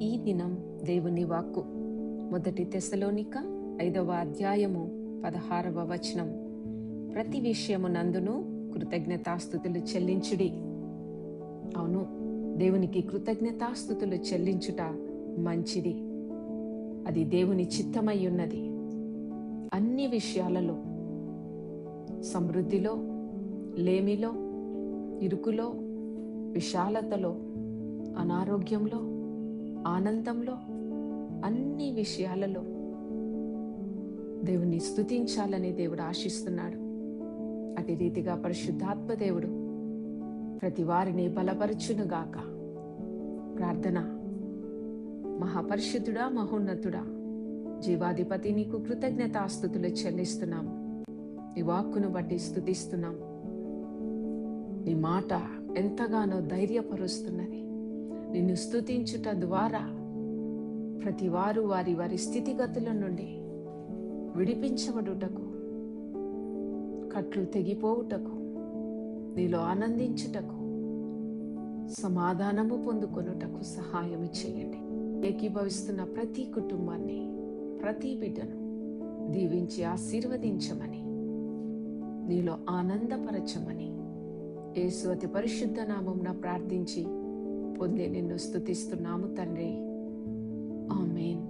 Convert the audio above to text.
ఈ దినం దేవుని వాక్కు మొదటి తెస్సలోనిక 5వ అధ్యాయము 16వ వచనం. ప్రతి విషయము నందును కృతజ్ఞతాస్తుతులు చెల్లించుడి. అవును, దేవునికి కృతజ్ఞతాస్తుతులు చెల్లించుట మంచిది. అది దేవుని చిత్తమై ఉన్నది. అన్ని విషయాలలో, సమృద్ధిలో, లేమిలో, ఇరుకులో, విశాలతలో, అనారోగ్యంలో, ఆనందంలో, అన్ని విషయాలలో దేవుని స్తుతించాలని దేవుడు ఆశిస్తున్నాడు. అటు రీతిగా పరిశుద్ధాత్మ దేవుడు ప్రతి వారిని బలపరచునుగాక. ప్రార్థన. మహాపరిశుద్ధుడా, మహోన్నతుడా, జీవాధిపతి, నీకు కృతజ్ఞతాస్తుతులు చెల్లిస్తున్నాము. నీ వాక్కును బట్టి స్తుతిస్తున్నాము. నీ మాట ఎంతగానో ధైర్యపరుస్తున్నది. నిన్ను స్తుతించుట ద్వారా ప్రతి వారు వారి వారి స్థితిగతుల నుండి విడిపించబడుటకు, కట్లు తెగిపోవుటకు, నీలో ఆనందించుటకు, సమాధానము పొందుకొనుటకు సహాయం చేయండి. ఏకీభవిస్తున్న ప్రతి కుటుంబాన్ని, ప్రతి బిడ్డను దీవించి ఆశీర్వదించమని, నీలో ఆనందపరచమని యేసు అతి పరిశుద్ధ నామమున ప్రార్థించి పొంది నిన్ను స్తుతిస్తున్నాము తండ్రి. ఆమేన్.